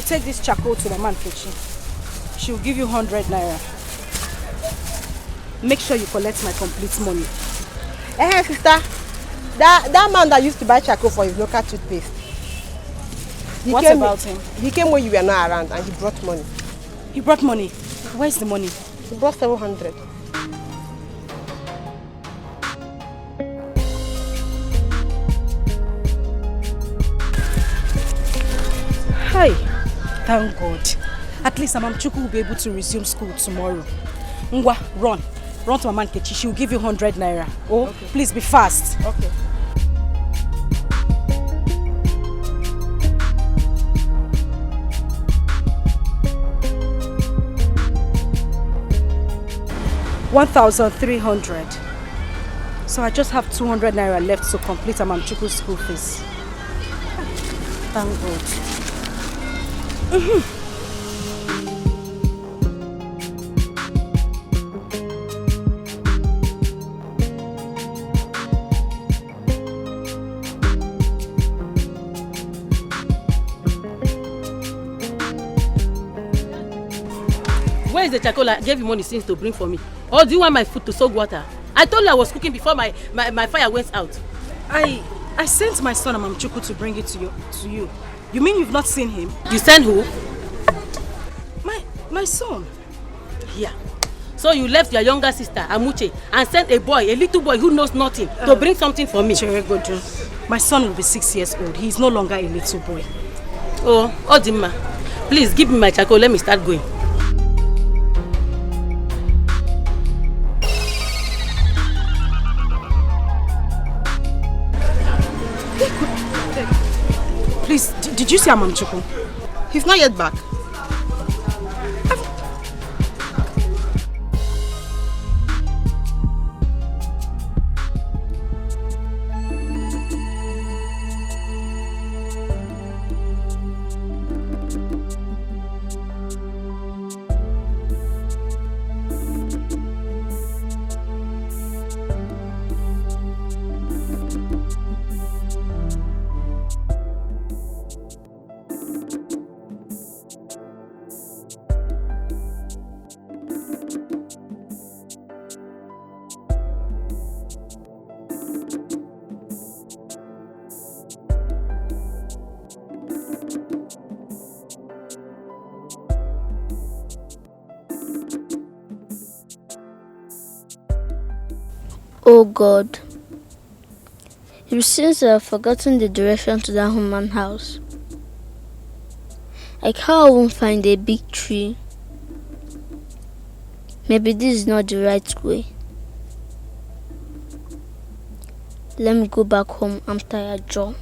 you take this charcoal to Mama Nkechi, she'll give you 100 naira. Make sure you collect my complete money. Hey, sister. That man that used to buy charcoal for his local toothpaste. What about him? He came when you were not around and he brought money. He brought money? Where's the money? He brought 700. Hi. Thank God. At least Mama Chuku will be able to resume school tomorrow. Ngwa, run. Run to Mama Nkechi. She will give you 100 naira. Oh, okay. Please be fast. Okay. $1,300. So I just have 200 naira left to complete Mama Chuku's school fees. Thank God. Where is the charcoal I gave you money since to bring for me? Or do you want my food to soak water? I told you I was cooking before my fire went out. I sent my son Mama Chuku to bring it to you. You mean you've not seen him? You sent who? My son. Yeah. So you left your younger sister, Amuche, and sent a little boy who knows nothing, to bring something for me. Cheregojo, my son will be 6 years old. He is no longer a little boy. Oh, Odima, please give me my charcoal. Let me start going. Please, did you see Mama Chuku? He's not yet back. Oh God, it seems I've forgotten the direction to that human house. I can't even find a big tree. Maybe this is not the right way. Let me go back home. I'm tired, Joe.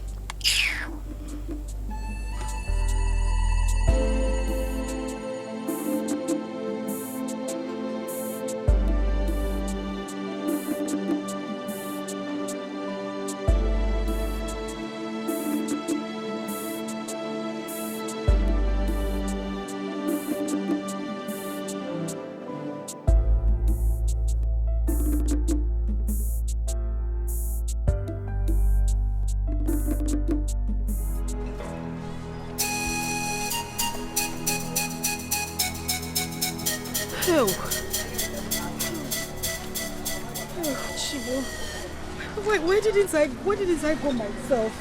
Where did I go myself?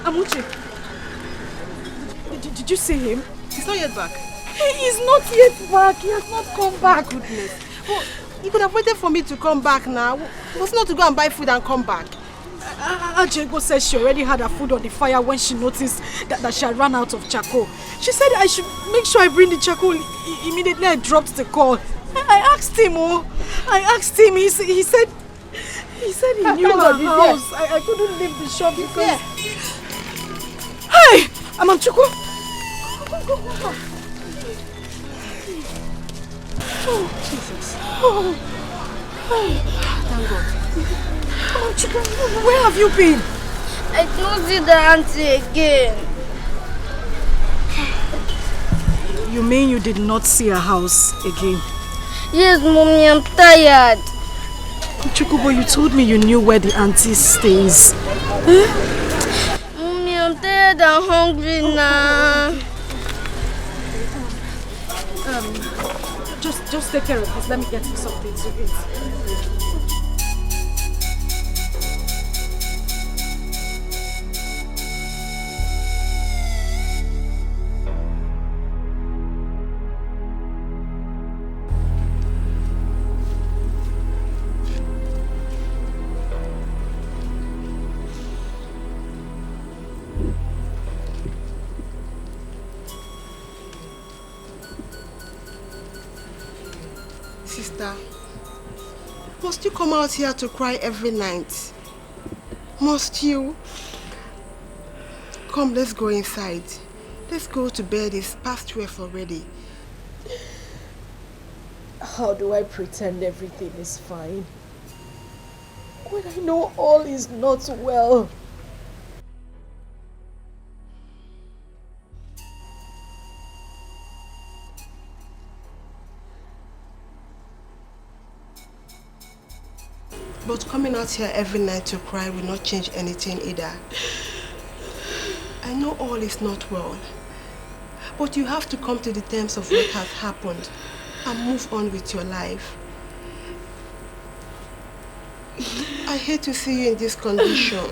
Amuche, did you see him? He's not yet back. He is not yet back. He has not come back. Goodness. Well, you could have waited for me to come back now. It was not to go and buy food and come back. Ajego said she already had her food on the fire when she noticed that she had run out of charcoal. She said I should make sure I bring the charcoal. Immediately I dropped the call. I asked him, he said he knew our house. I couldn't leave the shop because... Hey! Mama Chuku! Go. Oh, Jesus. Oh. Thank God. Mama Chuku, where have you been? I don't see the auntie again. You mean you did not see her house again? Yes, Mommy, I'm tired. Chukubo, you told me you knew where the auntie stays. Mommy, I'm tired and hungry now. Just take care of this. Let me get you something to eat. Sister, must you come out here to cry every night? Must you? Come, let's go inside. Let's go to bed. It's past 12 already. How do I pretend everything is fine when I know all is not well? But coming out here every night to cry will not change anything either. I know all is not well, but you have to come to the terms of what has happened and move on with your life. I hate to see you in this condition.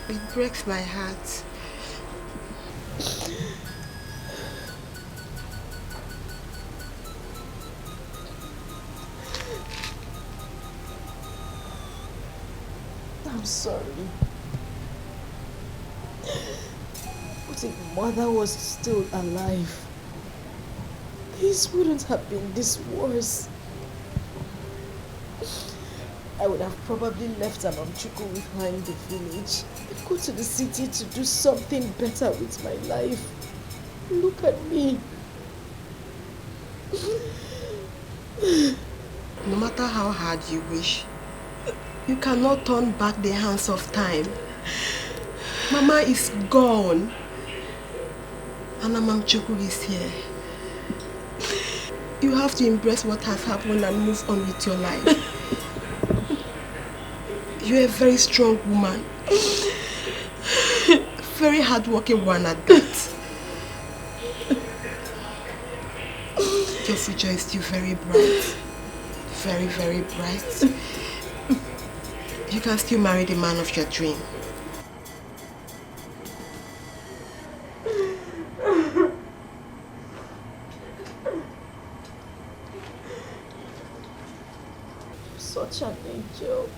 It breaks my heart. I'm sorry. But if Mother was still alive, this wouldn't have been this worse. I would have probably left Amamchuku with her in the village and go to the city to do something better with my life. Look at me. No matter how hard you wish, you cannot turn back the hands of time. Mama is gone, and Amamchuku is here. You have to embrace what has happened and move on with your life. You're a very strong woman. Very hardworking one at that. Your future is still very bright. Very, very bright. You can still marry the man of your dream. Such an angel.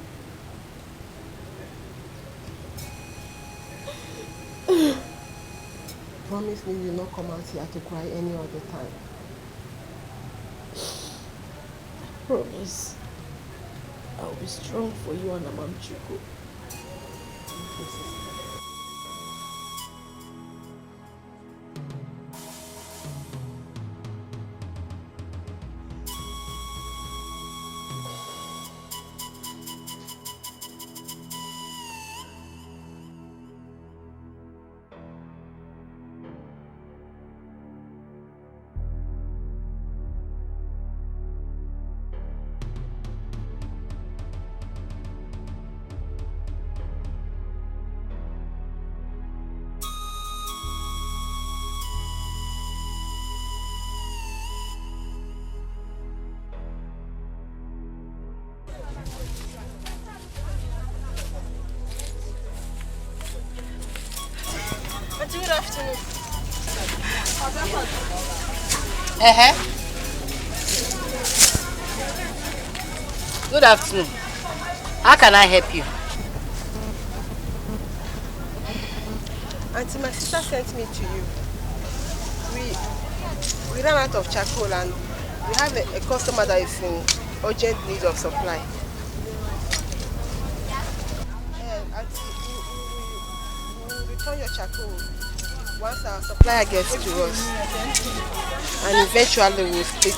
Promise me you will not come out here to cry any other time. Promise. I'll be strong for you and Amamchuku. Good afternoon. Good afternoon. How can I help you? Auntie, my sister sent me to you. We ran out of charcoal and we have a customer that is in urgent need of supply. Auntie, we will return your charcoal once our supplier gets to us. And eventually we'll split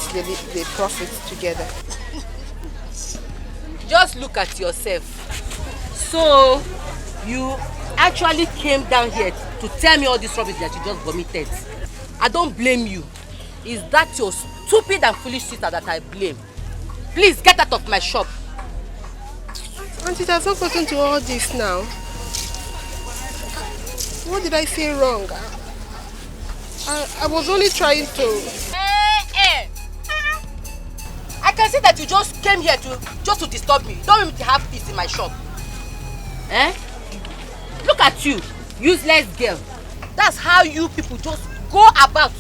the profits together. Just look at yourself. So, you actually came down here to tell me all this rubbish that you just vomited. I don't blame you. Is that your stupid and foolish sister that I blame? Please get out of my shop. And it has not gotten to all this now. What did I say wrong? I was only trying to... I can see that you just came here just to disturb me. Don't want me to have peace in my shop. Look at you, useless girl. That's how you people just go about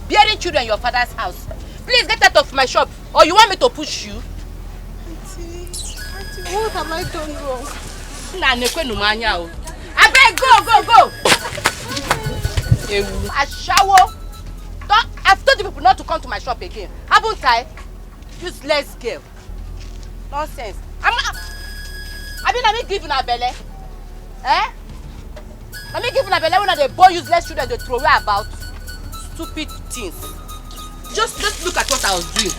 bearing children in your father's house. Please get out of my shop, or you want me to push you? Auntie, what have I done wrong? I beg, go! I shower. I've told the people not to come to my shop again. Haven't I? Useless girl. Nonsense. I'm giving a belly. I'm giving a belly when they born useless children they throw away about stupid things. Just look at what I was doing.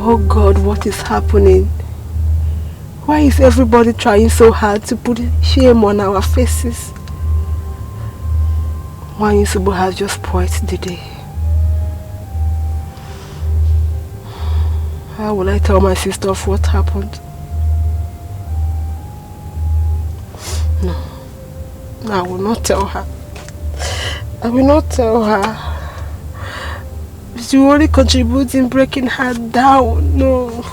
Oh God, what is happening? Why is everybody trying so hard to put shame on our faces? Wanyisubu has just spoiled the day. How will I tell my sister of what happened? No, I will not tell her. I will not tell her. She will only contribute in breaking her down. No.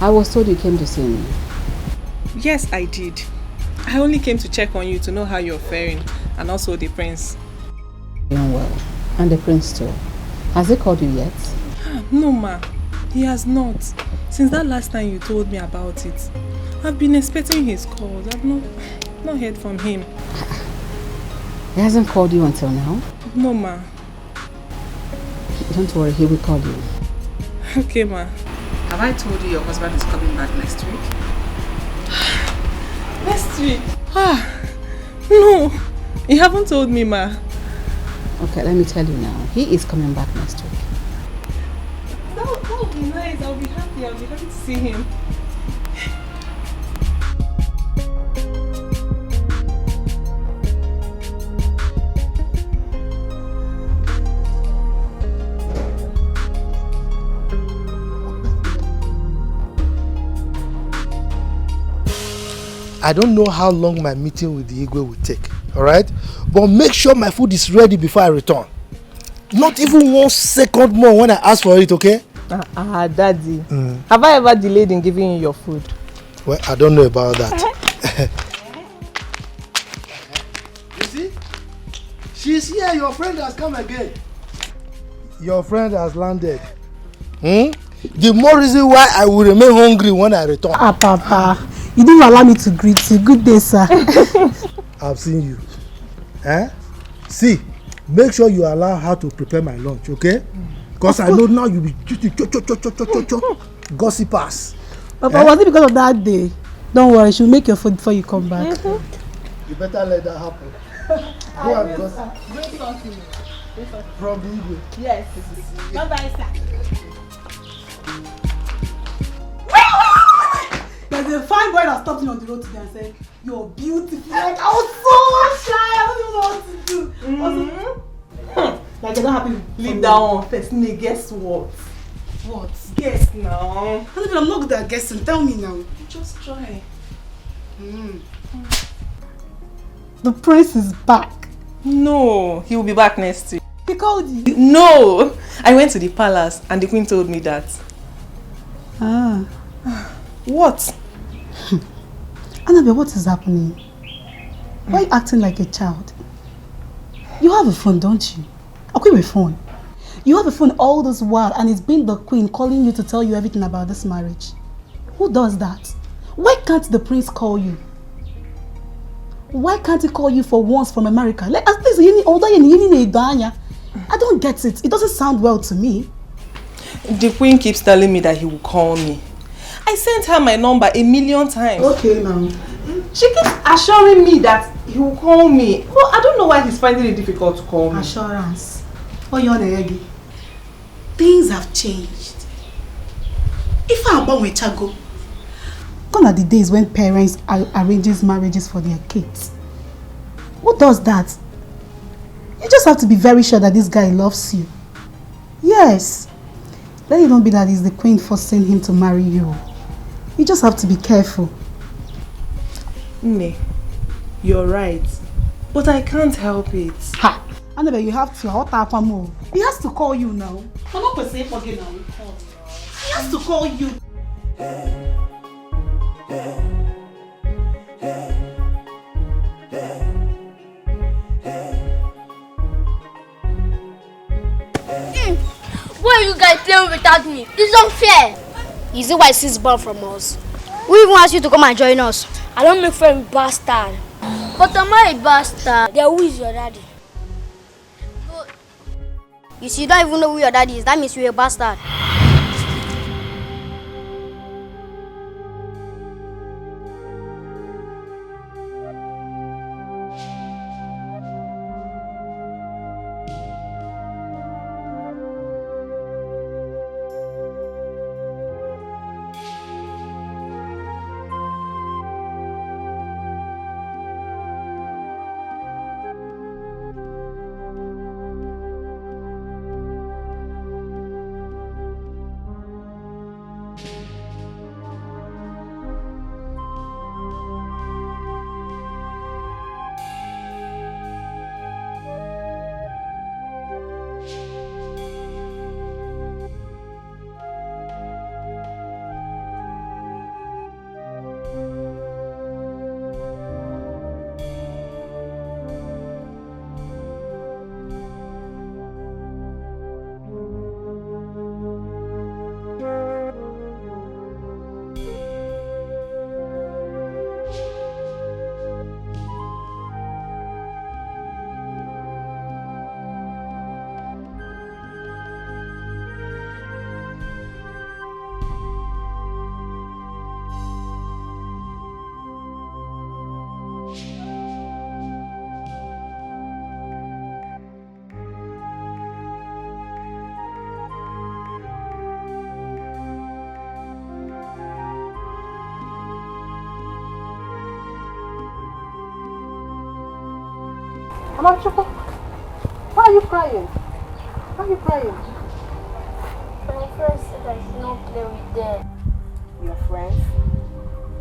I was told you came to see me. Yes, I did. I only came to check on you to know how you're faring, and also the prince. Doing well. And the prince too. Has he called you yet? No, ma. He has not. Since that last time you told me about it. I've been expecting his calls. I've not heard from him. He hasn't called you until now? No, ma. Don't worry, he will call you. Okay, ma. Have I told you your husband is coming back next week? Next week? No. You haven't told me, ma. Okay, let me tell you now. He is coming back next week. That would be nice. I'll be happy to see him. I don't know how long my meeting with the Igwe will take, alright? But make sure my food is ready before I return. Not even 1 second more when I ask for it, okay? Daddy. Have I ever delayed in giving you your food? Well, I don't know about that. You see? She's here. Your friend has come again. Your friend has landed. The more reason why I will remain hungry when I return. Papa. You didn't allow me to greet you. Good day, sir. I've seen you. See, make sure you allow her to prepare my lunch, okay? Because I know now you'll be gossipers. Papa, was it because of that day? Don't worry, she'll make your food before you come back. You better let that happen. Go and gossip. Great talking. From the Igwe. Yes. Bye-bye, sir. There's a fine boy that stopped me me on the road today and said, "You're beautiful." Like, I was so shy. I don't even know what to do. Like, you're not happy. Leave that one first. Nee, guess what? What? Guess now. I'm not good at guessing. Tell me now. Just try. The prince is back. No, he will be back next week. He called you? No! I went to the palace and the queen told me that. Ah. What? Annabelle, what is happening? Why are you acting like a child? You have a phone, don't you? Okay, with phone. You have a phone all this while and it's been the queen calling you to tell you everything about this marriage. Who does that? Why can't the prince call you? Why can't he call you for once from America? Like, at least I don't get it. It doesn't sound well to me. The queen keeps telling me that he will call me. I sent her my number 1,000,000 times. Okay, now. She keeps assuring me that he will call me. Well, I don't know why he's finding it difficult to call me. Assurance. Oh, you're on eggy. Things have changed. If I'm born with Chago, gone are the days when parents arranges marriages for their kids. Who does that? You just have to be very sure that this guy loves you. Yes. Let it not be that it's the queen forcing him to marry you. You just have to be careful. Nee, you're right. But I can't help it. Ha! Annabelle, you have to. He has to call you now. I'm not going to say forget now. He has to call you. Why you guys playing without me? It's unfair. Is it why she's born from us? We even asked you to come and join us. I don't make friends with bastard. But am I a bastard? Then who is your daddy? You see, you don't even know who your daddy is. That means you're a bastard. Amachukwu, why are you crying? Why are you crying? My friends said I should not play with them. Your friends?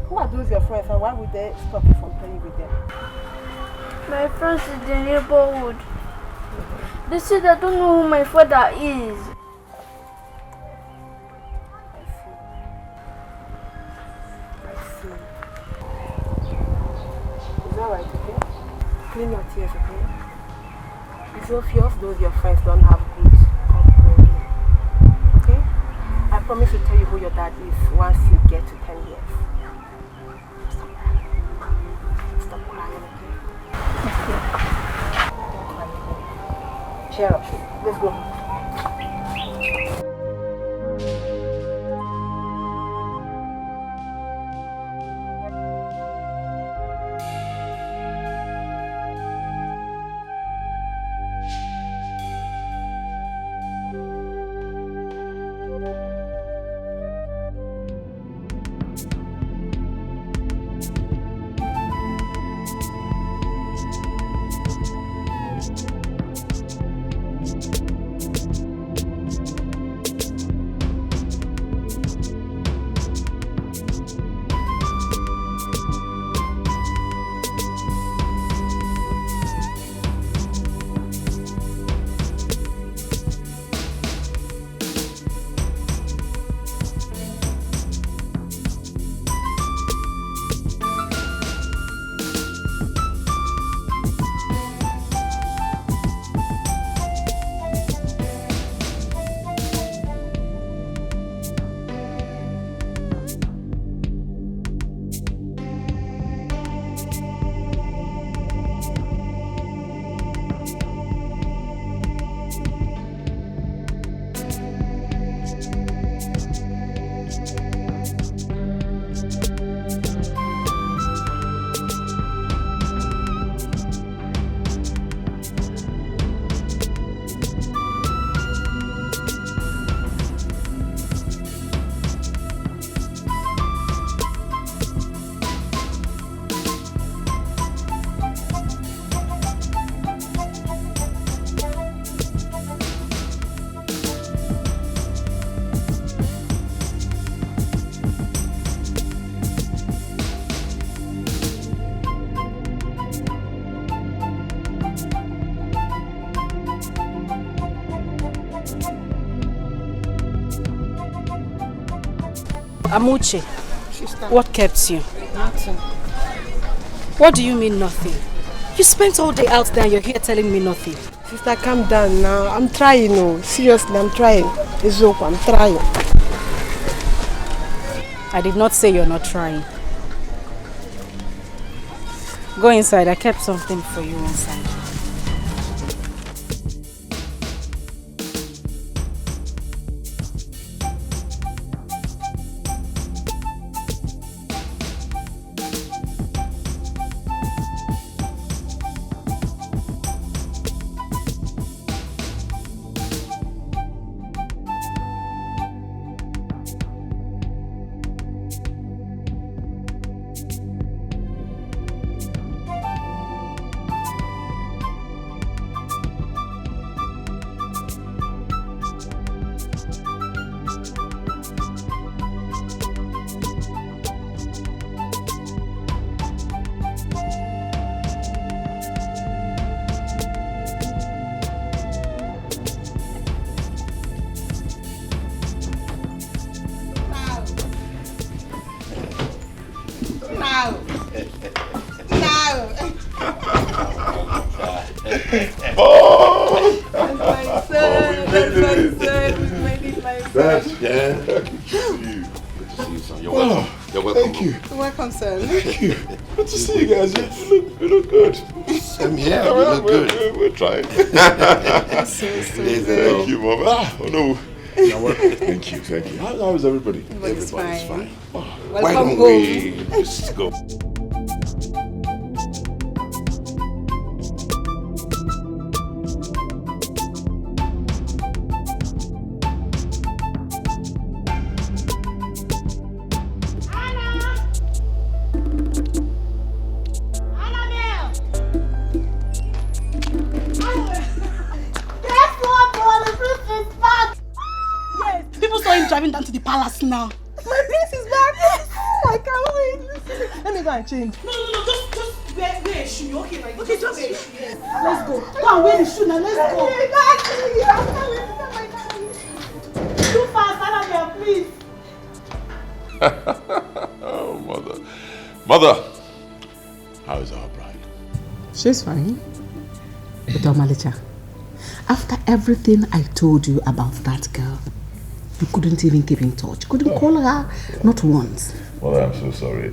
Who are those your friends and why would they stop you from playing with them? My friends in the neighborhood. They said I don't know who my father is. I see. Is that right, okay? Clean your tears, okay? It's obvious those your friends don't have good upbringing. Okay? I promise to tell you who your dad is once you get to 10 years. Stop crying. Stop crying, okay? Don't cry again. Cheer up. Let's go. Amuche, Sister. what kept you? Nothing. What do you mean nothing? You spent all day out there and you're here telling me nothing. Sister, calm down now. I'm trying, no. Seriously, I'm trying. It's okay, I'm trying. I did not say you're not trying. Go inside, I kept something for you inside. Thank you. Good to see you guys. You look good. Same here. You look good. We're trying. Thank you, Mom. Oh no. Thank you. How is everybody? Everybody's fine. Oh, why don't we just go? Driving down to the palace now. My prince is back. Oh, I can't wait. Let me go and change. No. Just wear a shoe. Okay, like okay, just wear a shoe. Yes. Let's go. Go and wear the shoe now. Let's go. Too fast, Anna, please. Oh, mother. How is our bride? She's fine. But Malicha, after everything I told you about that girl, you couldn't even keep in touch. You couldn't call her, not once. Well, I'm so sorry.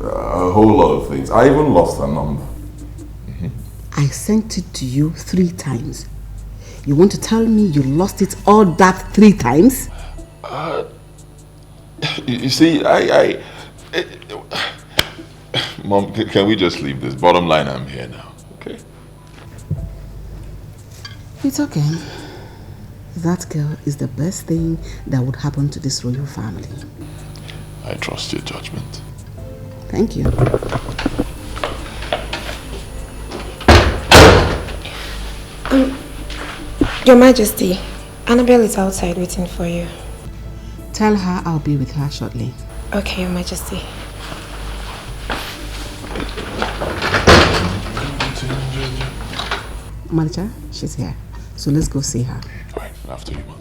A whole lot of things. I even lost her number. I sent it to you 3 times. You want to tell me you lost it all that 3 times? You see, Mom, can we just leave this? Bottom line, I'm here now, okay? It's okay. That girl is the best thing that would happen to this royal family. I trust your judgment. Thank you. Your Majesty, Annabelle is outside waiting for you. Tell her I'll be with her shortly. Okay, Your Majesty. Malicha, she's here. So let's go see her. All right, after you, Mother.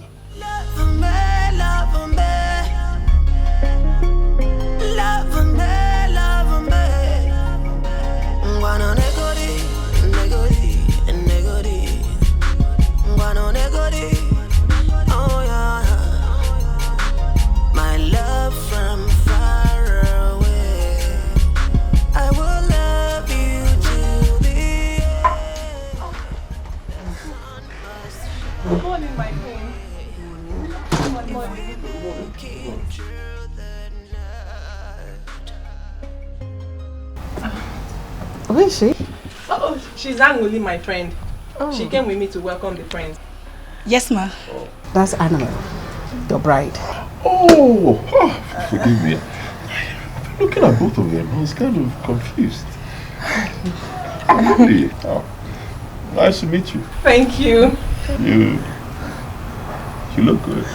My love from far away, I will love you till the end. Good morning, my queen. Good morning. Where is she? Oh, she's Anguli, my friend. Oh. She came with me to welcome the friends. Yes, ma. Oh. That's Annabelle, your bride. Oh, forgive me. Looking at both of them, I was kind of confused. Really? Oh, nice to meet you. Thank you. You look good.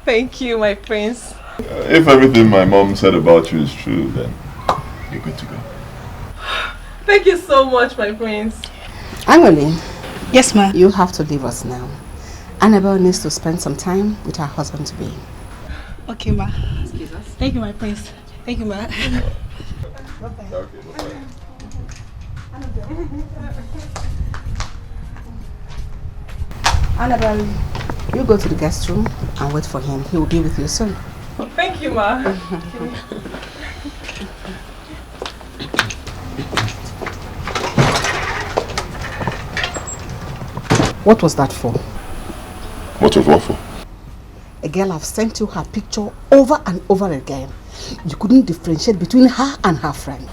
Thank you, my prince. If everything my mom said about you is true, then you're good to go. Thank you so much, my prince. Angoli. Yes, ma. You have to leave us now. Annabelle needs to spend some time with her husband-to-be. Okay, ma. Excuse us. Thank you, my prince. Thank you, ma. Okay, bye-bye. Annabelle, you go to the guest room and wait for him. He will be with you soon. Thank you, ma. What was that for? What was what for? A girl have sent you her picture over and over again. You couldn't differentiate between her and her friend.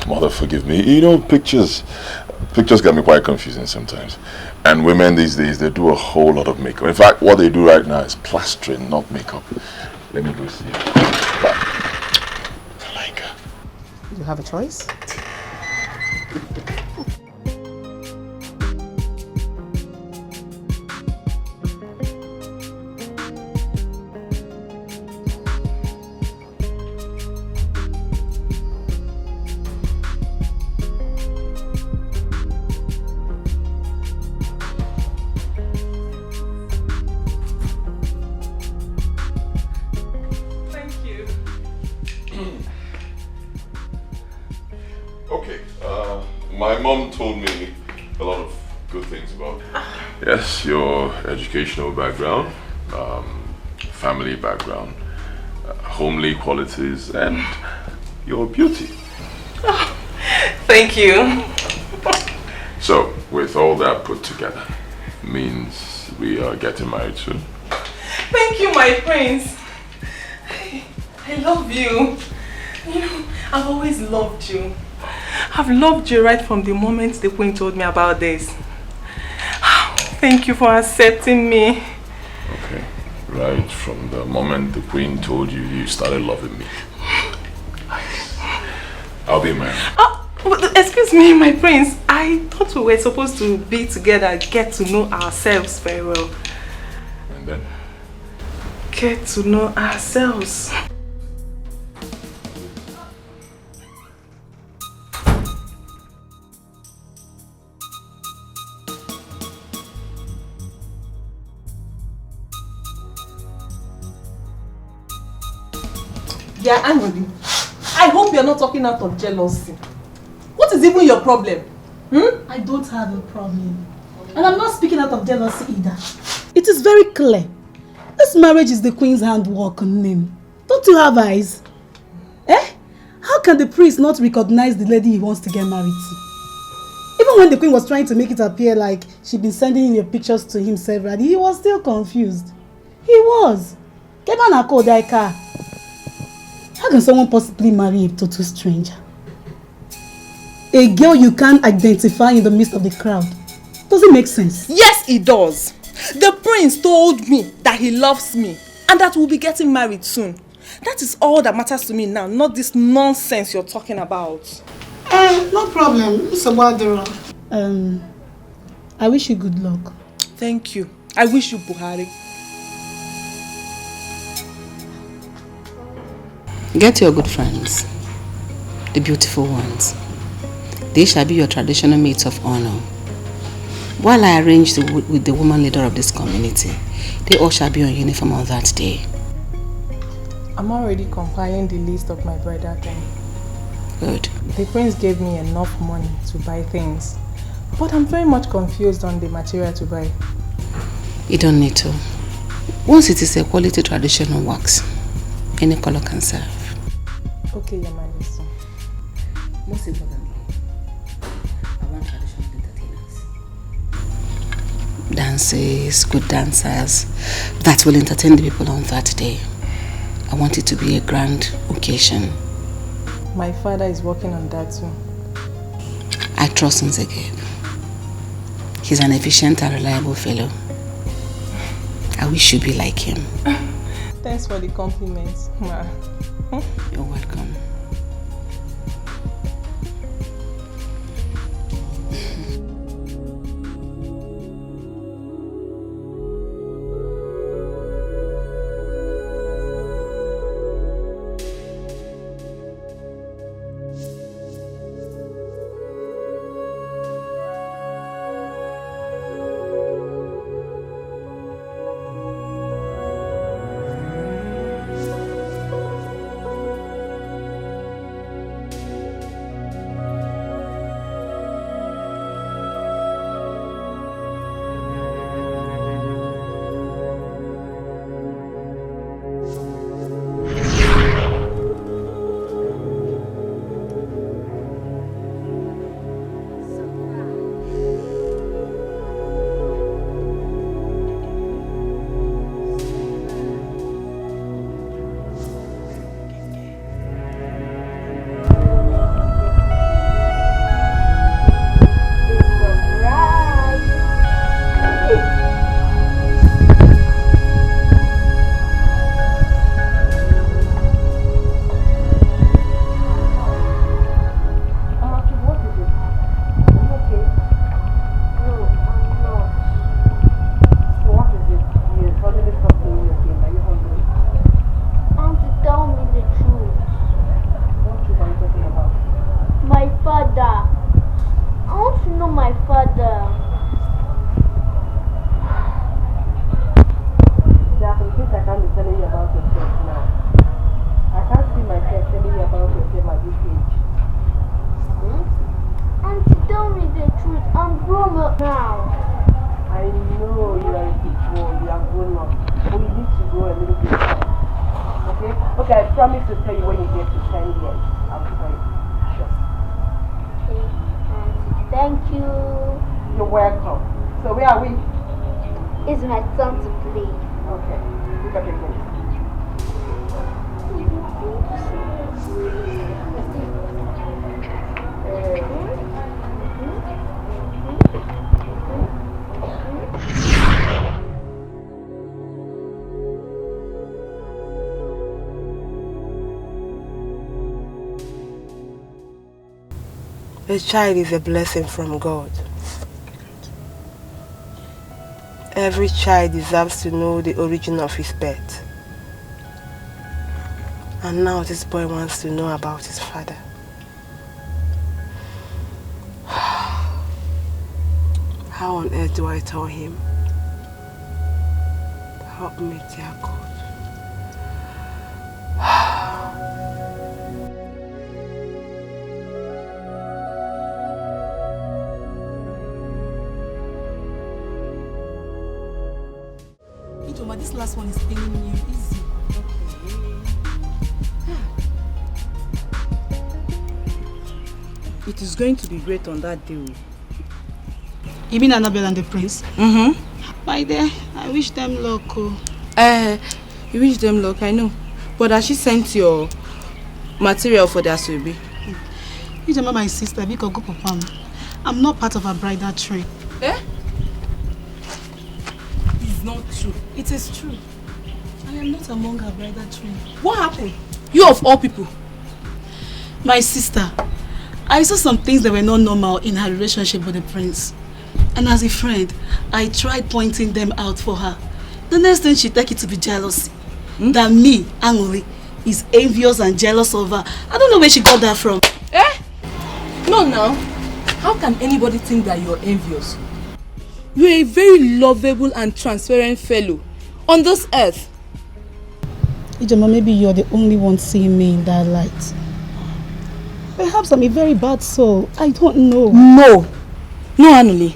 Mother, forgive me. You know, pictures get me quite confusing sometimes. And women these days, they do a whole lot of makeup. In fact, what they do right now is plastering, not makeup. Let me go see. You have a choice? My mom told me a lot of good things about, yes, your educational background, family background, homely qualities, and your beauty. Oh, thank you. So, with all that put together, means we are getting married soon. Thank you, my prince. I love you. You know, I've always loved you. I've loved you right from the moment the queen told me about this. Thank you for accepting me. Okay, right from the moment the queen told you, you started loving me. I'll be married. Excuse me, my prince. I thought we were supposed to be together, get to know ourselves very well. And then? Get to know ourselves. Yeah, angry. I hope you're not talking out of jealousy. What is even your problem? I don't have a problem. And I'm not speaking out of jealousy either. It is very clear. This marriage is the queen's handwork on him. Don't you have eyes? Eh? How can the priest not recognize the lady he wants to get married to? Even when the queen was trying to make it appear like she'd been sending your pictures to him severally, he was still confused. He was. Dikeh. How can someone possibly marry a total stranger? A girl you can't identify in the midst of the crowd. Does it make sense? Yes, it does. The prince told me that he loves me and that we'll be getting married soon. That is all that matters to me now, not this nonsense you're talking about. No problem, Mr. Wadero. I wish you good luck. Thank you. I wish you Buhari. Get your good friends, the beautiful ones. They shall be your traditional mates of honor. While I arrange with the woman leader of this community, they all shall be on uniform on that day. I'm already compiling the list of my bridal thing. Good. The prince gave me enough money to buy things, but I'm very much confused on the material to buy. You don't need to. Once it is a quality traditional wax, any color can serve. Okay, Your Majesty. Most importantly, I want traditional entertainers. Dances, good dancers that will entertain the people on that day. I want it to be a grand occasion. My father is working on that too. I trust Nzegeb. He's an efficient and reliable fellow. I wish you'd be like him. Thanks for the compliments, Ma. You're welcome. Okay, I promise to tell you when you get to 10 years. I'll tell you. Sure. Okay. Thank you. You're welcome. So where are we? It's my turn to play. Okay. Look at again. A child is a blessing from God. Every child deserves to know the origin of his birth. And now this boy wants to know about his father. How on earth do I tell him? Help me, dear God. This last one is paining you easy. It is going to be great on that day. You mean Annabelle and the prince? Mm-hmm. My dear, I wish them luck. You wish them luck, I know. But has she sent your material for the asoebi? You remember my sister, because go papa. I'm not part of a bridal train. Eh? It's not true. It is true. I am not among her bridal train. What happened? You of all people. My sister, I saw some things that were not normal in her relationship with the prince. And as a friend, I tried pointing them out for her. The next thing she take it to be jealousy. That me, Angoli, is envious and jealous of her. I don't know where she got that from. Eh? No, now. How can anybody think that you're envious? You're a very lovable and transparent fellow on this earth. Ijoma, maybe you're the only one seeing me in that light. Perhaps I'm a very bad soul. I don't know. No, Anuli.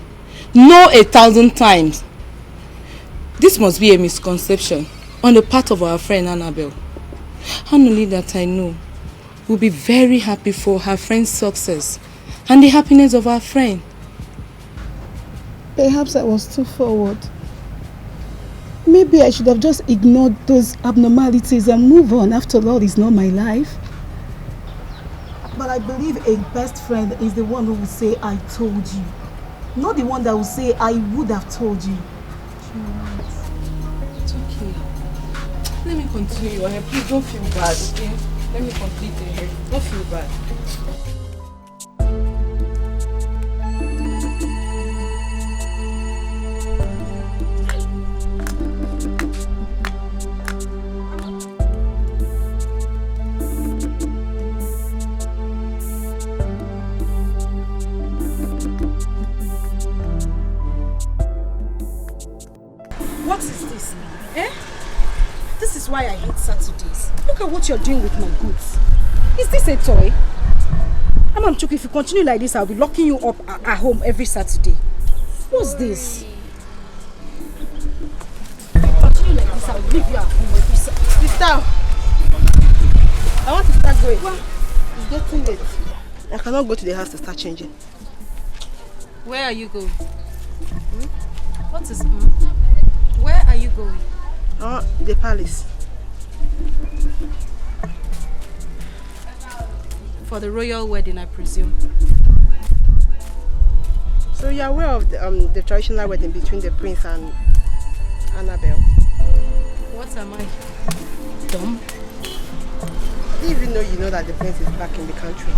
No 1,000 times. This must be a misconception on the part of our friend Annabelle. Anuli, that I know, will be very happy for her friend's success and the happiness of our friend. Perhaps I was too forward. Maybe I should have just ignored those abnormalities and move on. After all, it's not my life. But I believe a best friend is the one who will say, I told you. Not the one that will say, I would have told you. It's okay. Let me continue your hair. Please don't feel bad, okay? Let me complete the hair. Don't feel bad. What is this? Eh? This is why I hate Saturdays. Look at what you're doing with my goods. Is this a toy? Amamchuku, if you continue like this, I'll be locking you up at home every Saturday. What's this? If you continue like this, I'll leave you at home every Saturday. Sister, I want to start going. Well, it's getting late. I cannot go to the house to start changing. Where are you going? What is... Where are you going? The palace. For the royal wedding, I presume. So you're aware of the traditional wedding between the prince and Annabelle? What am I? Dumb? Do you even know you know that the prince is back in the country?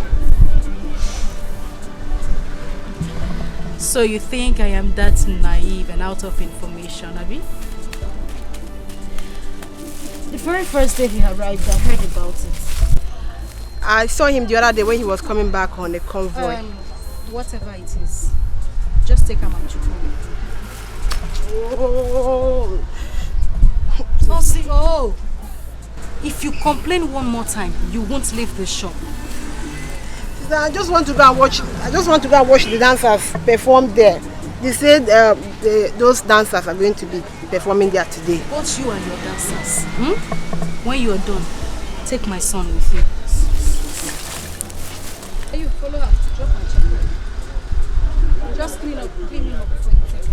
So you think I am that naive and out of information, Abby? The very first day he arrived, I heard about it. I saw him the other day when he was coming back on a convoy. Whatever it is, just take Amamchuku with you. Oh, if you complain one more time, you won't leave the shop. I just want to go and watch. I just want to go and watch the dancers perform there. They said those dancers are going to be performing there today. Both you and your dancers. When you are done, Take my son with you. Hey, you follow her to drop my chocolate. Just clean him up before you take it.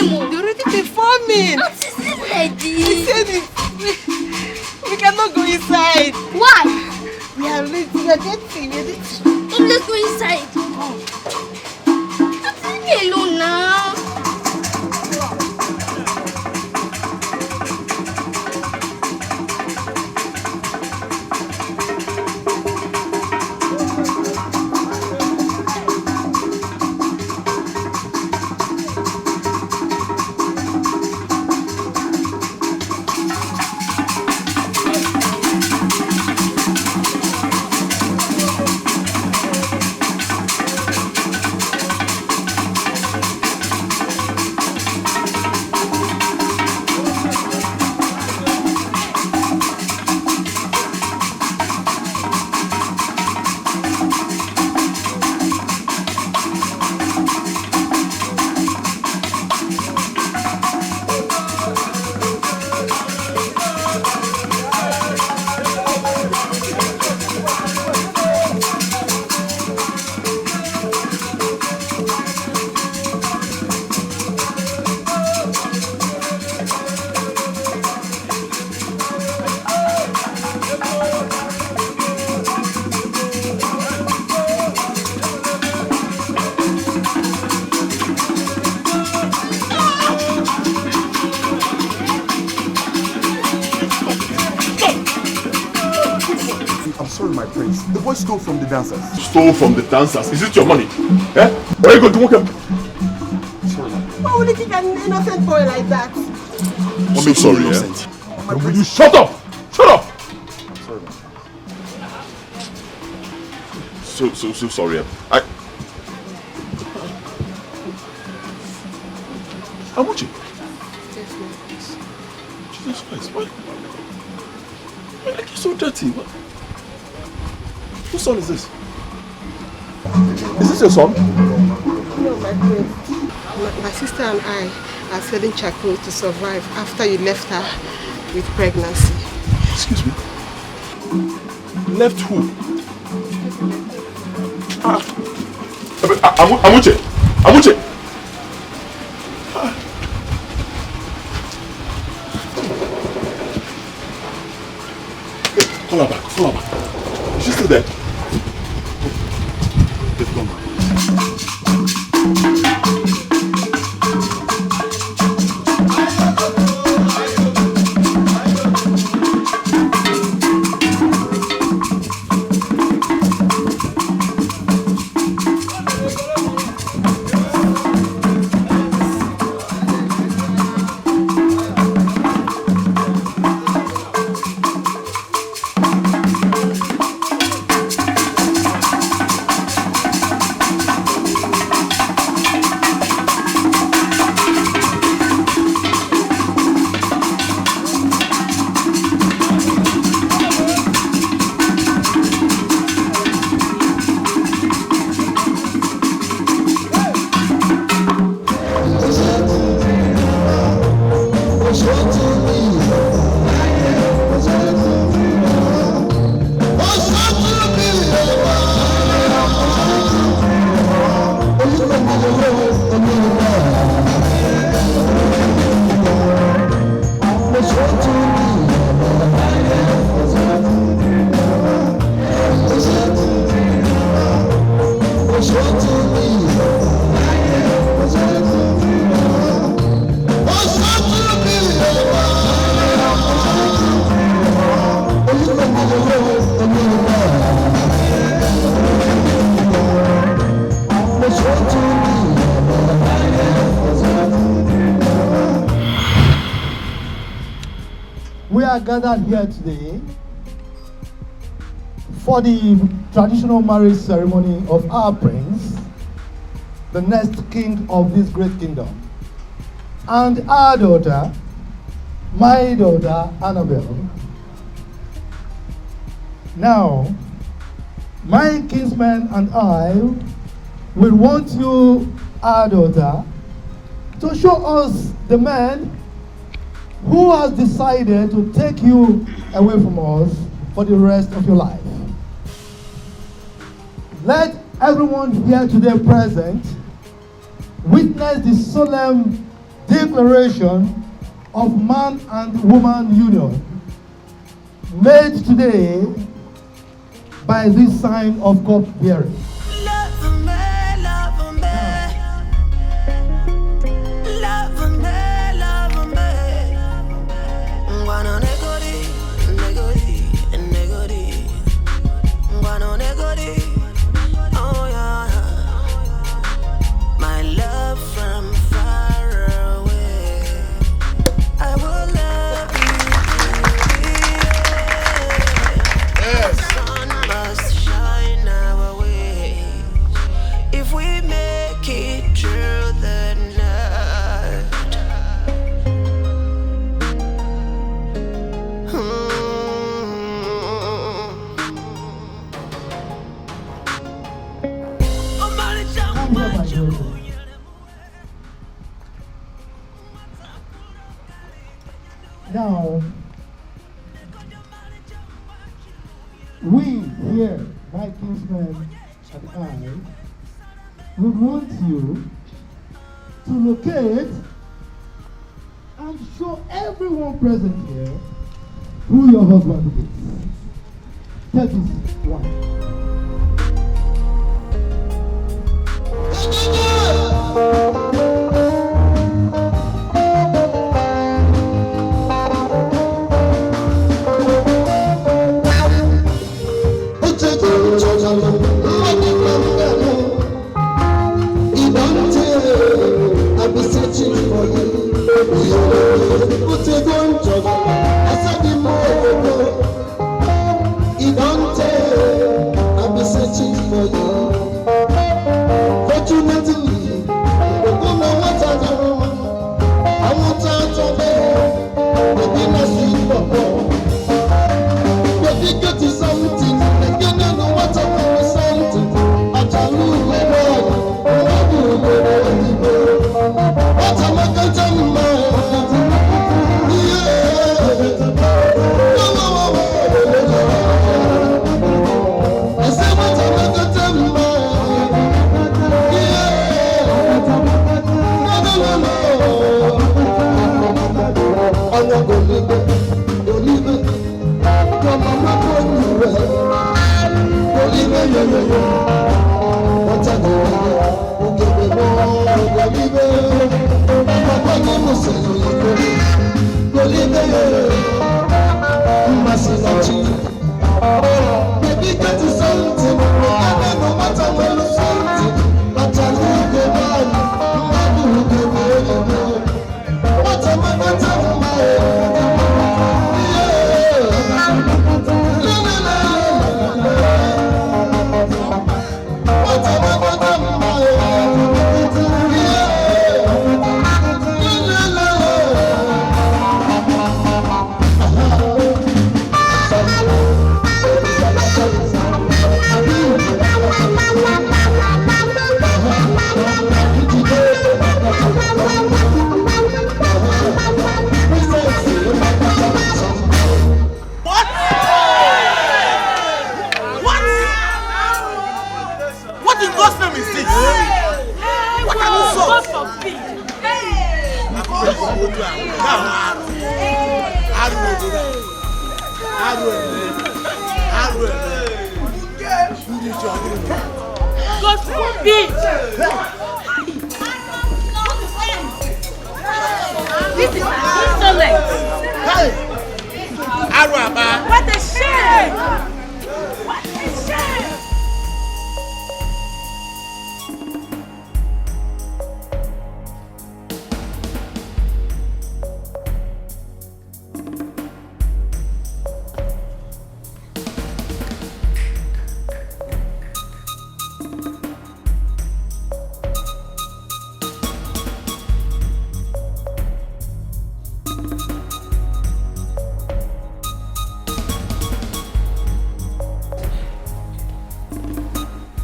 You're already performing. He said it. We cannot go inside. Why? We are late. We are getting ready. Let's go inside. Leave me alone now. The boy stole from the dancers. Stole from the dancers? Is it your money? Eh? Where are you going to walk him? Sorry, man. Why would you kick an innocent boy like that? I'm so sorry, eh? Will you shut up? Shut up! Sorry, man. So sorry. Amuchi. Jesus Christ, why? Why are you so dirty? What? Whose son is this? Is this your son? No, my friend. My sister and I are selling charcoal to survive after you left her with pregnancy. Excuse me? Left who? Amuche! Amuche! Call her back, call her back. Is she still there? They've gone back. We are gathered here today for the traditional marriage ceremony of our prince, the next king of this great kingdom, and our daughter, my daughter Annabelle. Now, my kinsman and I will want you, our daughter, to show us the man who has decided to take you away from us for the rest of your life. Let everyone here today present witness the solemn declaration of man and woman union made today by this sign of cup bearing. Now, we here, my kinsman and I, we want you to locate and show everyone present here who your husband is. That is one. God forbid. God forbid. This is insolent. What a shame! What a shame!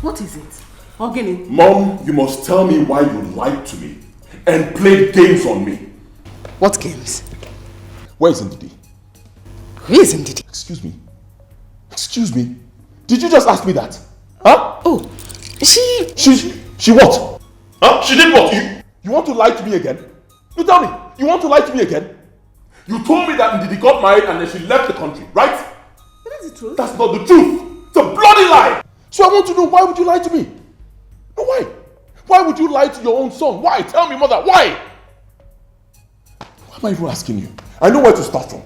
What is it? Ogini? Mom, you must tell me why you lied to me and played games on me. What games? Where is Ndidi? Who is Ndidi? Excuse me. Excuse me. Did you just ask me that? Huh? Oh, she what? Huh? She did what? You want to lie to me again? You tell me. You want to lie to me again? You told me that Ndidi got married and then she left the country, right? But that's the truth. That's not the truth. It's a bloody lie. So I want to know, why would you lie to me? No, why? Why would you lie to your own son? Why? Tell me, mother, why? Why am I even asking you? I know where to start from.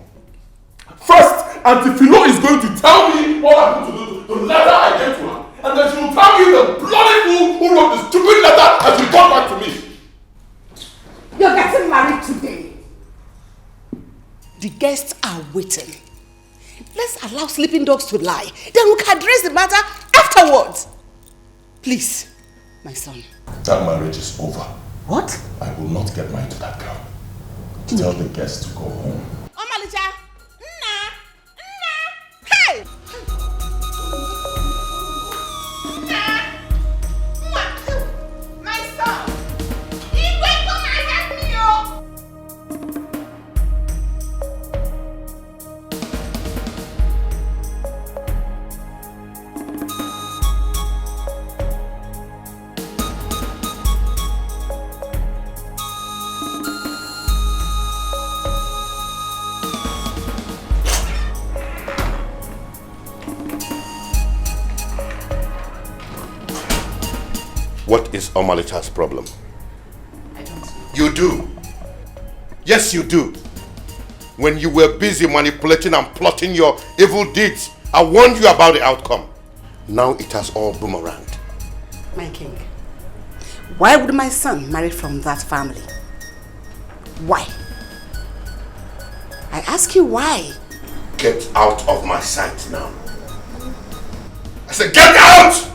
First, Auntie Philo is going to tell me what happened to the letter I gave to her. And then she will tell me the bloody fool who wrote the stupid letter and she got back to me. You're getting married today. The guests are waiting. Let's allow sleeping dogs to lie. Then we can address the matter afterwards. Please, my son. That marriage is over. What? I will not get married to that girl. Tell the guests to go home. Omalija! Nna! Hey! My son! Igwe, come and help me, oh! What is Omalicha's problem? I don't know. You do. Yes, you do. When you were busy manipulating and plotting your evil deeds, I warned you about the outcome. Now it has all boomeranged. My king, why would my son marry from that family? Why? I ask you why? Get out of my sight now. I said get out!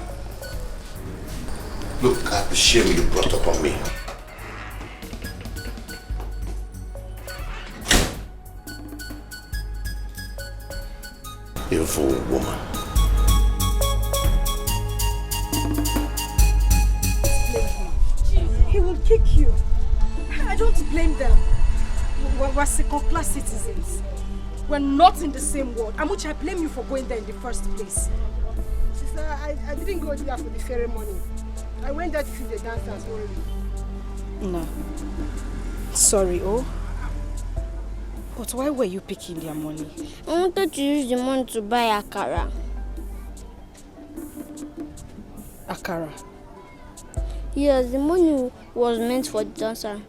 Look at the shame you brought upon me. Evil woman. He will kick you. I don't blame them. We're second-class citizens. We're not in the same world. Amuchi, I blame you for going there in the first place. Sister, I didn't go there for the ceremony. I went there to see the dancers only. No. Sorry, oh. But why were you picking their money? I wanted to use the money to buy akara. Akara? Yes, the money was meant for the dancer.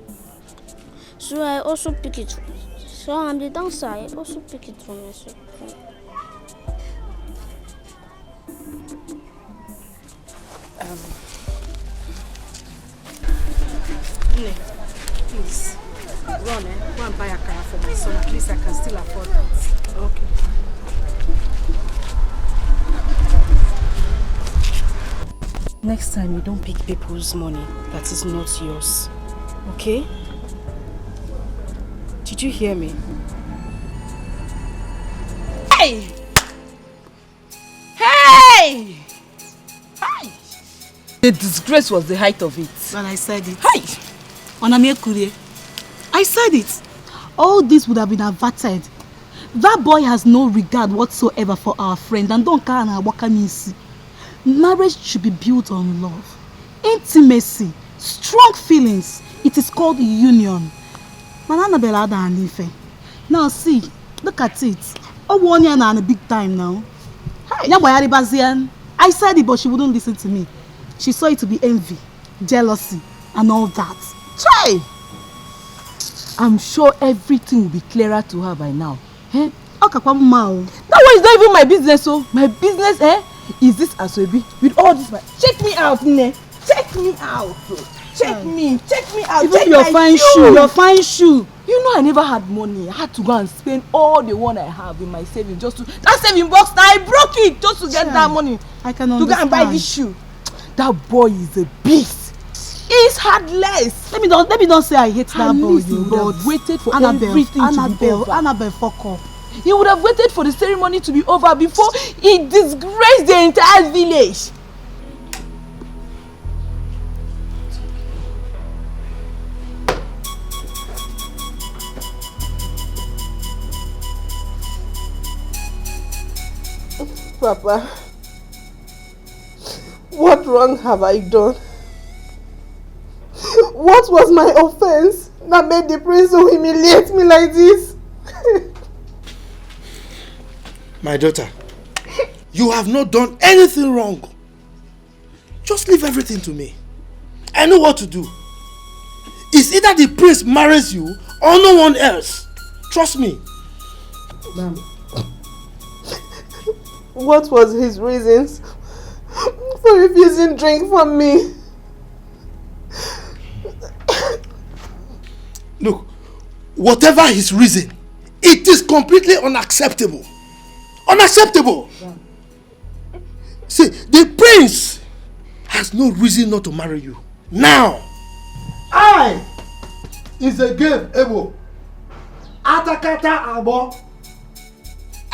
So I also pick it. So I'm the dancer, I also pick it for myself. Ini, please, run, go and buy a car for my son. At least I can still afford it. Okay. Next time, you don't pick people's money that is not yours. Okay? Did you hear me? Hey! Hey! Hey! The disgrace was the height of it. And I said it. Hey! Onamie, I said it. All this would have been averted. That boy has no regard whatsoever for our friend and don't care. Marriage should be built on love, intimacy, Strong feelings. It is called union. Man, Annabelle had an ife. Now see, look at it. Oh, 1 year and a big time now. I said it, but she wouldn't listen to me. She saw it to be envy, jealousy, and all that. Try! I'm sure everything will be clearer to her by now. Eh? That one is not even my business, oh. My business, is this Asoebi with all this. Check me out, Nne. Check me out. Check me out. Even check your fine shoe. Your fine shoe. You know I never had money. I had to go and spend all the one I have in my savings just to that saving box. Now I broke it just to get that money. I can understand. To go and buy this shoe. That boy is a beast. He's heartless. Let me don't say I hate that boy. He would have waited for everything to be over. Annabelle, fuck up. He would have waited for the ceremony to be over before he disgraced the entire village. Papa, what wrong have I done? What was my offense that made the prince so humiliate me like this? My daughter, you have not done anything wrong. Just leave everything to me. I know what to do. It's either the prince marries you or no one else. Trust me. Ma'am. What was his reasons for refusing drink from me? Look, whatever his reason, it is completely unacceptable. Unacceptable! See, the prince has no reason not to marry you. Now, I is a game able. Atakata abo.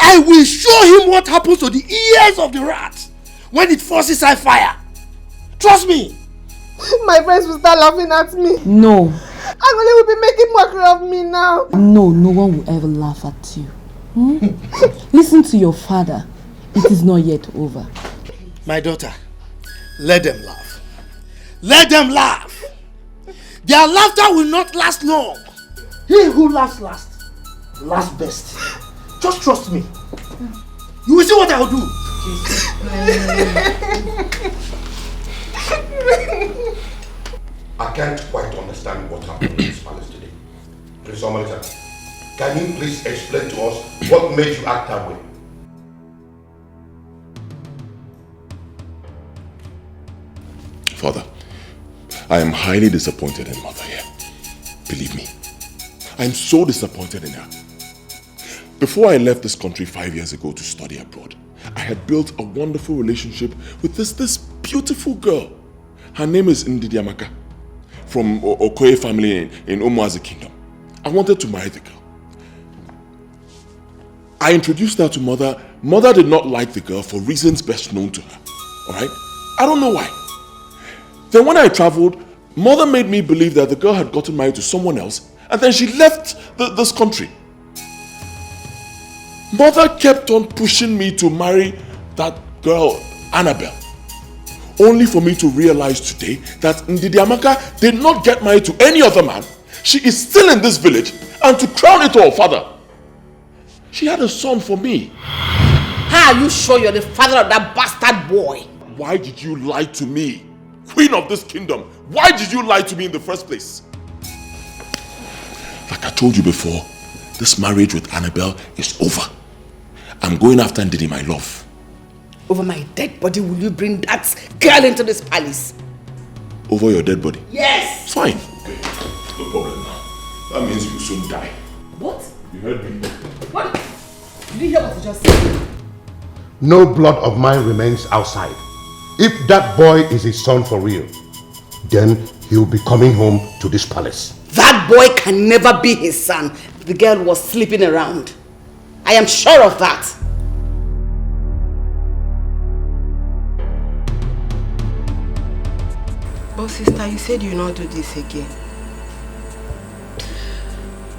I will show him what happens to the ears of the rat when it forces out fire. Trust me. My friends will start laughing at me. No. Angole will be making mockery of me now. No one will ever laugh at you. Listen to your father. It is not yet over. My daughter, let them laugh. Let them laugh. Their laughter will not last long. He who laughs last, laughs best. Just trust me. You will see what I will do. I can't quite understand what happened in this palace today. Prince Omalita, can you please explain to us what made you act that way? Father, I am highly disappointed in Mother here. Believe me. I am so disappointed in her. Before I left this country 5 years ago to study abroad, I had built a wonderful relationship with this beautiful girl. Her name is Ndidiamaka, from Okoye family in Umuazi Kingdom. I wanted to marry the girl. I introduced her to Mother. Mother did not like the girl for reasons best known to her. Alright? I don't know why. Then when I traveled, Mother made me believe that the girl had gotten married to someone else, and then she left this country. Mother kept on pushing me to marry that girl, Annabelle. Only for me to realize today that Ndidiamaka did not get married to any other man. She is still in this village, and to crown it all, Father, she had a son for me. How are you sure you're the father of that bastard boy? Why did you lie to me? Queen of this kingdom, why did you lie to me in the first place? Like I told you before, this marriage with Annabelle is over. I'm going after Ndidi, my love. Over my dead body, will you bring that girl into this palace? Over your dead body? Yes! Fine. Okay, no problem now. That means you'll soon die. What? You heard me. What? Did you hear what you just said? No blood of mine remains outside. If that boy is his son for real, then he'll be coming home to this palace. That boy can never be his son. The girl was sleeping around. I am sure of that. But sister, you said you'll not do this again.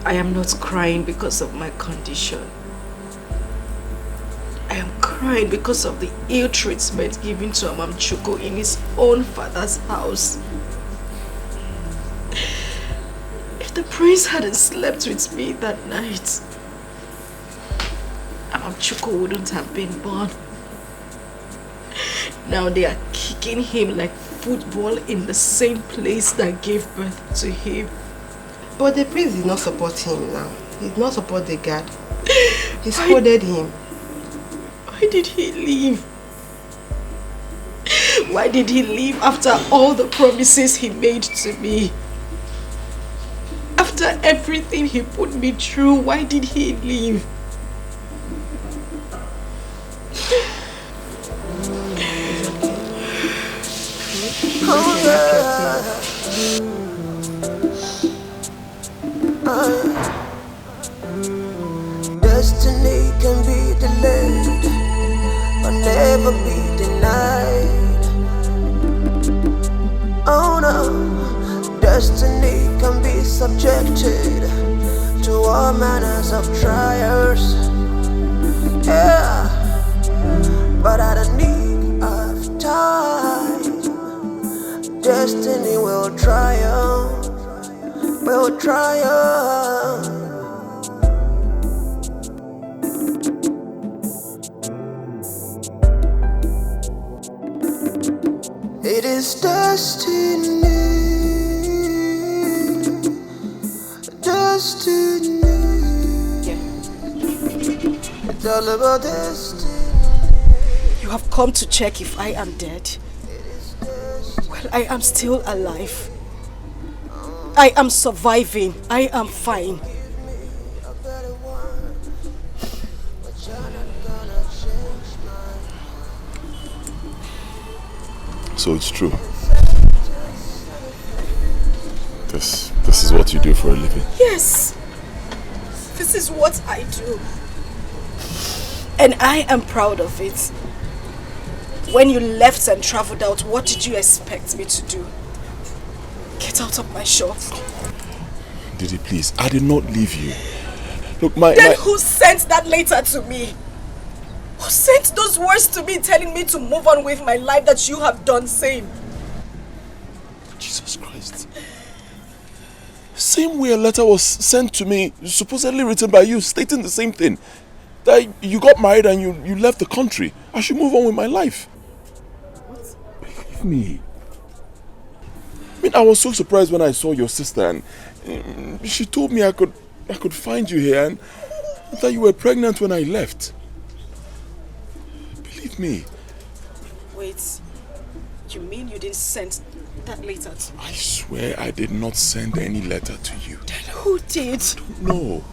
I am not crying because of my condition. I am crying because of the ill treatment given to Amam Chuko in his own father's house. If the prince hadn't slept with me that night, Chuko wouldn't have been born. Now they are kicking him like football in the same place that gave birth to him. But the prince did not support him now. He did not support the guard. He scolded him. Why did he leave? Why did he leave after all the promises he made to me? After everything he put me through, why did he leave? Destiny can be delayed, but never be denied. Oh no, destiny can be subjected to all manners of trials. Yeah, but at a need of time, destiny will triumph, will triumph. It is destiny, destiny. It's all about destiny. You have come to check if I am dead. Well, I am still alive. I am surviving. I am fine. So it's true. This is what you do for a living. Yes. This is what I do. And I am proud of it. When you left and traveled out, what did you expect me to do? Get out of my shop. Didi, please, I did not leave you. Look, Then who sent that letter to me? Who sent those words to me telling me to move on with my life that you have done same? Jesus Christ. Same way a letter was sent to me, supposedly written by you, stating the same thing. That you got married and you left the country. I should move on with my life. What? Believe me. I mean, I was so surprised when I saw your sister and she told me I could find you here and that you were pregnant when I left. Believe me. Wait, you mean you didn't send that letter to me? I swear I did not send any letter to you. Then who did? I don't know.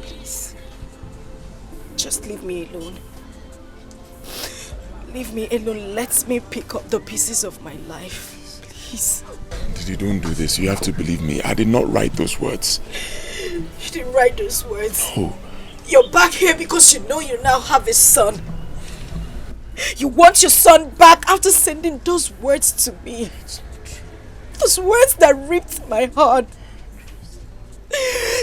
Please, just leave me alone. Leave me alone. Let me pick up the pieces of my life. Please. Didi, don't do this. You have to believe me. I did not write those words. You didn't write those words. Oh. You're back here because you know you now have a son. You want your son back after sending those words to me. Those words that ripped my heart.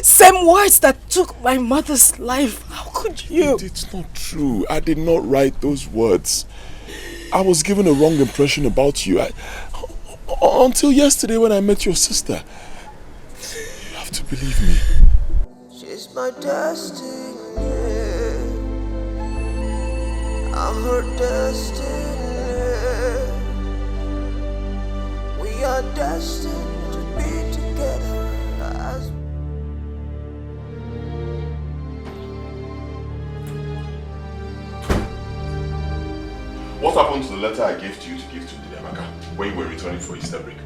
Same words that took my mother's life. How could you? It's not true. I did not write those words. I was given a wrong impression about you. Until yesterday when I met your sister. You have to believe me. She's my destiny. I'm her destiny. We are destined to be together as What happened to the letter I gave to you to give to Ndidamaka when you were returning for Easter break?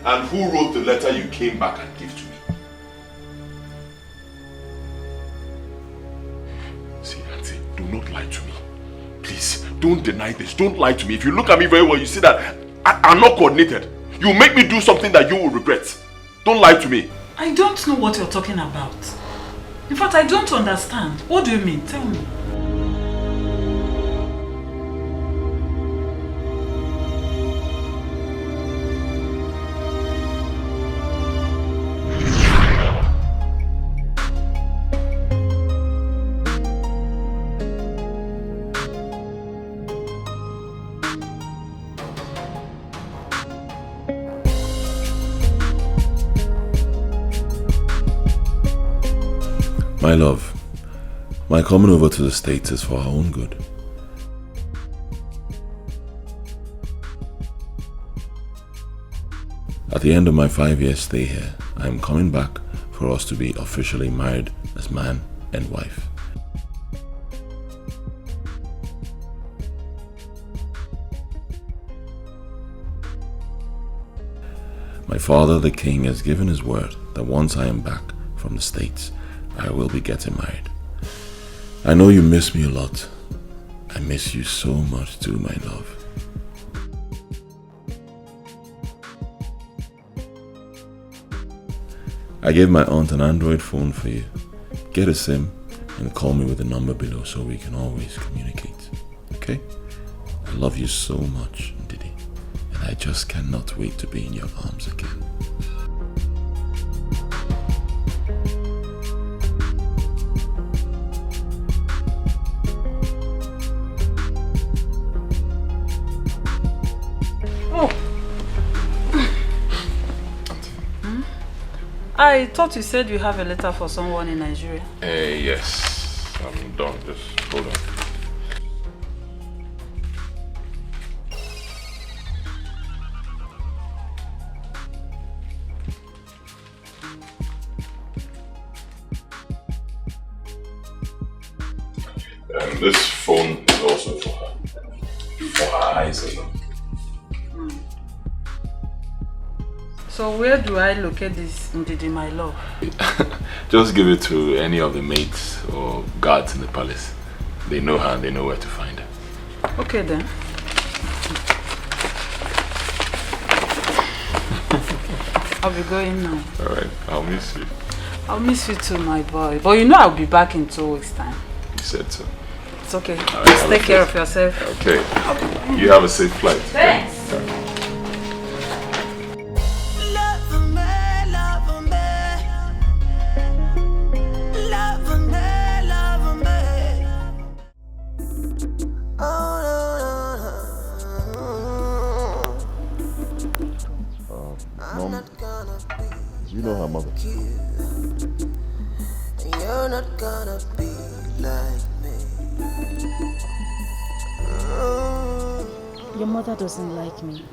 And who wrote the letter you came back and gave to me? See, Auntie, do not lie to me. Please, don't deny this. Don't lie to me. If you look at me very well, you see that I'm not coordinated. You make me do something that you will regret. Don't lie to me. I don't know what you're talking about. In fact, I don't understand. What do you mean? Tell me. My love, my coming over to the States is for our own good. At the end of my 5-year stay here, I am coming back for us to be officially married as man and wife. My father, the king, has given his word that once I am back from the States, I will be getting married. I know you miss me a lot. I miss you so much too, my love. I gave my aunt an Android phone for you. Get a SIM and call me with the number below so we can always communicate. Okay? I love you so much, Didi, and I just cannot wait to be in your arms again. I thought you said you have a letter for someone in Nigeria. Yes. I'm done. Just hold on. And this phone is also for her. For her eyes alone. So where do I locate this Ndidi, my love? Just give it to any of the maids or guards in the palace. They know her and they know where to find her. Okay then. I'll be going now. Alright, I'll miss you. I'll miss you too, my boy. But you know I'll be back in 2 weeks' time. You said so. It's okay. Right, Just take care of yourself. Okay. You have a safe flight. Thanks. Mom, do you know her mother? You're not gonna be like me. Your mother doesn't like me.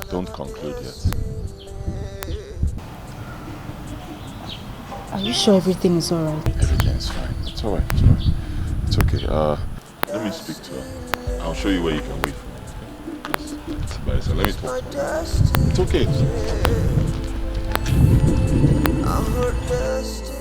Don't conclude yet. Are you sure everything is alright? Everything's fine. It's alright. It's alright. It's okay. Let me speak to her. I'll show you where you can wait for me. So let me talk to her. It's okay. I'm her destiny.